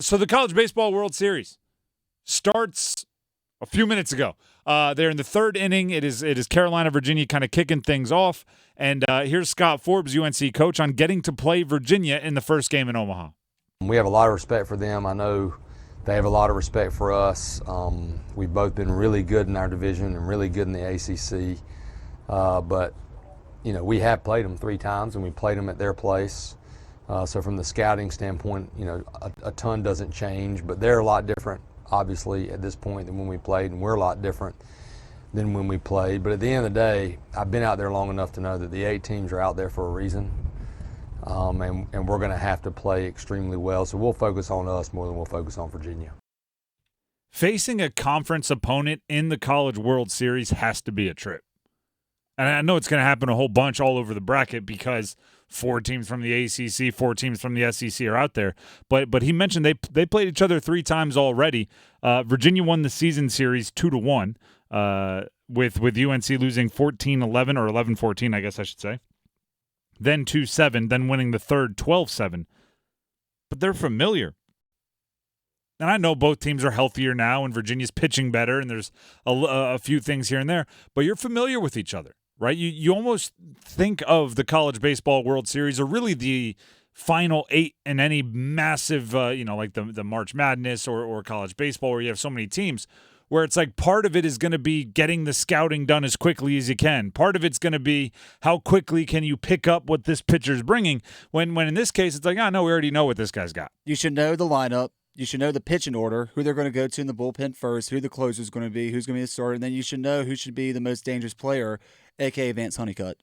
So the College Baseball World Series starts a few minutes ago. They're in the third inning. It is Carolina, Virginia kind of kicking things off. And here's Scott Forbes, UNC coach, on getting to play Virginia in the first game in Omaha. We have a lot of respect for them. I know they have a lot of respect for us. We've both been really good in our division and really good in the ACC. But, we have played them 3 times, and we played them at their place. So from the scouting standpoint, a ton doesn't change. But they're a lot different, obviously, at this point than when we played, and we're a lot different than when we played. But at the end of the day, I've been out there long enough to know that the 8 teams are out there for a reason. And we're going to have to play extremely well. So we'll focus on us more than we'll focus on Virginia. Facing a conference opponent in the College World Series has to be a trip. And I know it's going to happen a whole bunch all over the bracket because 4 teams from the ACC, 4 teams from the SEC are out there. But he mentioned they played each other 3 times already. Virginia won the season series 2-1, with UNC losing 14-11 or 11-14, I guess I should say. Then 2-7, then winning the third 12-7. But they're familiar. And I know both teams are healthier now, and Virginia's pitching better, and there's a few things here and there. But you're familiar with each other, right? You almost think of the College Baseball World Series, or really the final 8 in any massive, like the March Madness or college baseball, where you have so many teams, where it's like part of it is going to be getting the scouting done as quickly as you can. Part of it's going to be how quickly can you pick up what this pitcher's bringing. When in this case, it's like, no, we already know what this guy's got. You should know the lineup. You should know the pitching order, who they're going to go to in the bullpen first, who the closer is going to be, who's going to be the starter, and then you should know who should be the most dangerous player, a.k.a. Vance Honeycutt.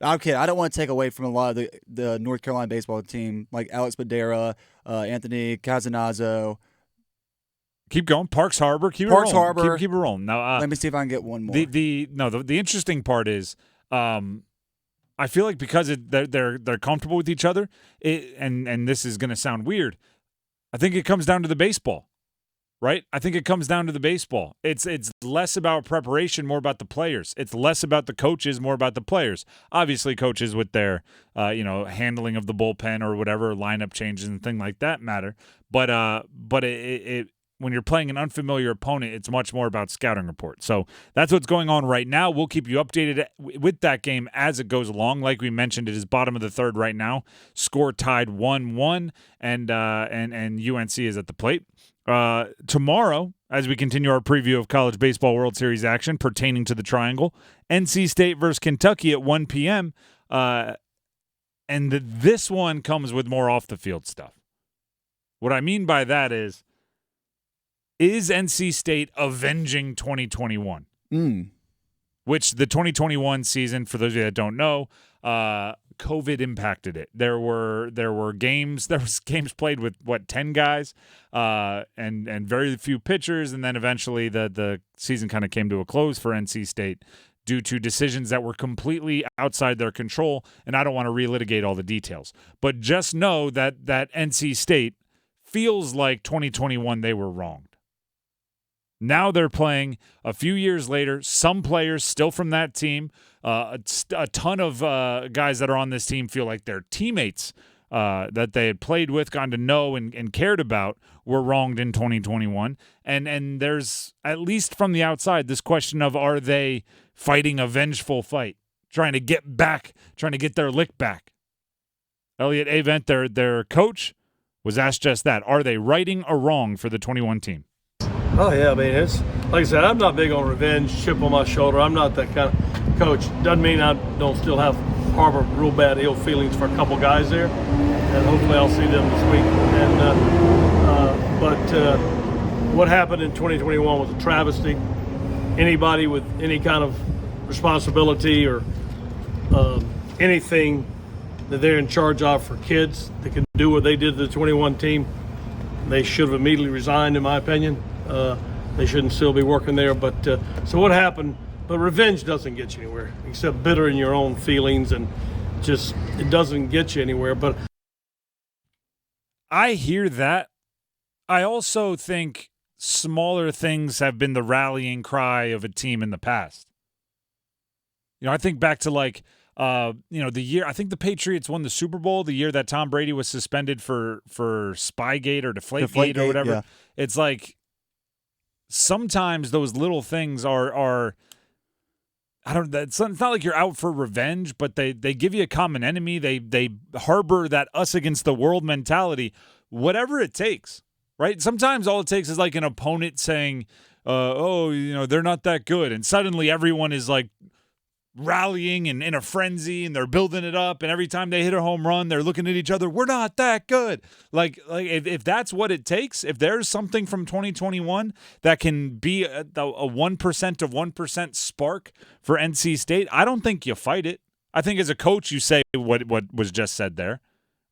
I'm kidding. I don't want to take away from a lot of the North Carolina baseball team, like Alex Badera, Anthony Casanazzo. Keep going. Parks Harbor. Keep it rolling. Now, let me see if I can get one more. The interesting part is, I feel like because they're comfortable with each other, and this is going to sound weird, I think it comes down to the baseball, right? I think it comes down to the baseball. It's less about preparation, more about the players. It's less about the coaches, more about the players. Obviously, coaches with their handling of the bullpen or whatever, lineup changes and things like that matter. But when you're playing an unfamiliar opponent, it's much more about scouting reports. So that's what's going on right now. We'll keep you updated with that game as it goes along. Like we mentioned, it is bottom of the third right now. Score tied 1-1, and UNC is at the plate. Tomorrow, as we continue our preview of College Baseball World Series action pertaining to the Triangle, NC State versus Kentucky at 1 p.m. This one comes with more off-the-field stuff. What I mean by that is NC State avenging 2021? Which the 2021 season, for those of you that don't know, COVID impacted it. There were games. There was games played with 10 guys, and very few pitchers, and then eventually the season kind of came to a close for NC State due to decisions that were completely outside their control. And I don't want to relitigate all the details, but just know that NC State feels like 2021 they were wronged. Now they're playing a few years later. Some players still from that team, a ton of guys that are on this team feel like their teammates that they had played with, gotten to know, and cared about were wronged in 2021. And there's, at least from the outside, this question of, are they fighting a vengeful fight, trying to get back, trying to get their lick back? Elliot Avent, their coach, was asked just that. Are they righting a wrong for the 21 team? Oh, yeah, I mean, it's like I said, I'm not big on revenge, chip on my shoulder. I'm not that kind of coach. Doesn't mean I don't still harbor real bad ill feelings for a couple guys there, and hopefully I'll see them this week. But what happened in 2021 was a travesty. Anybody with any kind of responsibility or anything that they're in charge of for kids that can do what they did to the 21 team, they should have immediately resigned, in my opinion. They shouldn't still be working there. But so what happened? But revenge doesn't get you anywhere, except bitter in your own feelings, and just it doesn't get you anywhere. But I hear that. I also think smaller things have been the rallying cry of a team in the past. I think back to, like, The year I think the Patriots won the Super Bowl, the year that Tom Brady was suspended for Spygate or Deflategate or whatever. Yeah. It's like sometimes those little things are I don't. It's not like you're out for revenge, but they give you a common enemy. They harbor that us against the world mentality. Whatever it takes, right? Sometimes all it takes is like an opponent saying, they're not that good," and suddenly everyone is like rallying and in a frenzy, and they're building it up. And every time they hit a home run, they're looking at each other. We're not that good. Like if that's what it takes, if there's something from 2021 that can be a 1% of 1% spark for NC State, I don't think you fight it. I think as a coach, you say what was just said there,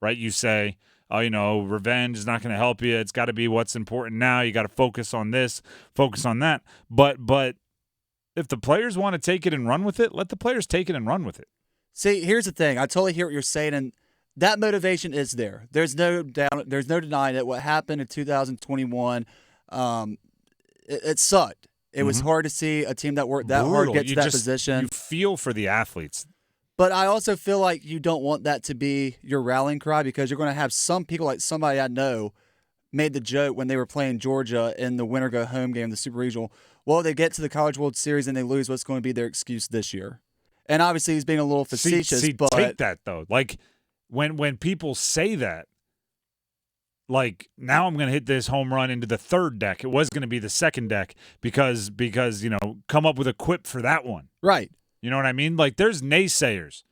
right? You say, revenge is not going to help you. It's got to be what's important now. You got to focus on this, focus on that. But if the players want to take it and run with it, let the players take it and run with it. See, here's the thing. I totally hear what you're saying, and that motivation is there. There's no doubt. There's no denying it. What happened in 2021, it sucked. It was hard to see a team that worked that hard get to that position. You feel for the athletes. But I also feel like you don't want that to be your rallying cry, because you're going to have some people, like somebody I know made the joke when they were playing Georgia in the winner go home game, the Super Regional. Well, they get to the College World Series and they lose. What's going to be their excuse this year? And obviously he's being a little facetious. But take that though. Like when people say that, like, now I'm going to hit this home run into the third deck. It was going to be the second deck because come up with a quip for that one. Right. You know what I mean? Like, there's naysayers.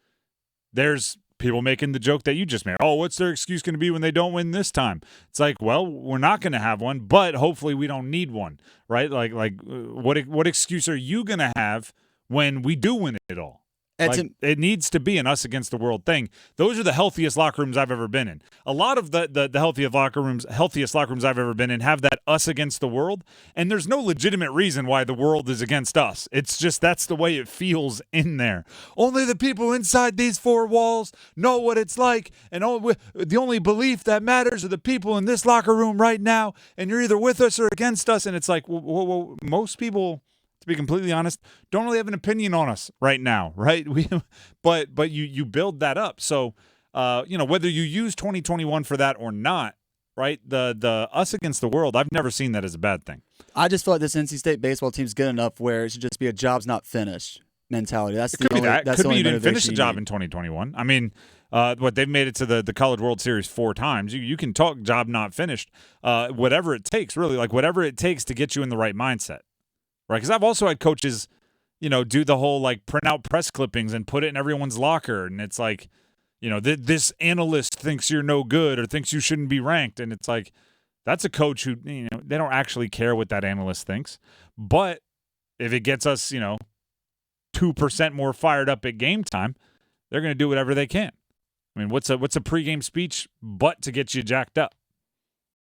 There's people making the joke that you just made. Oh, what's their excuse going to be when they don't win this time? It's like, well, we're not going to have one, but hopefully we don't need one, right? Like what excuse are you going to have when we do win it all? It needs to be an us against the world thing. Those are the healthiest locker rooms I've ever been in. A lot of the healthiest locker rooms I've ever been in have that us against the world, and there's no legitimate reason why the world is against us. It's just that's the way it feels in there. Only the people inside these four walls know what it's like, and the only belief that matters are the people in this locker room right now, and you're either with us or against us. And it's like, well, most people, to be completely honest, don't really have an opinion on us right now, right? But you build that up. So, whether you use 2021 for that or not, right? The us against the world, I've never seen that as a bad thing. I just feel like this NC State baseball team's good enough where it should just be a job's not finished mentality. That's it could be that. Could be you didn't finish the job in 2021. I mean, they've made it to the College World Series 4 times. You can talk job not finished, whatever it takes, really, like whatever it takes to get you in the right mindset. Right, because I've also had coaches, do the whole like print out press clippings and put it in everyone's locker, and it's like, this analyst thinks you're no good or thinks you shouldn't be ranked, and it's like, that's a coach who, they don't actually care what that analyst thinks, but if it gets us, 2% more fired up at game time, they're going to do whatever they can. I mean, what's a pregame speech but to get you jacked up?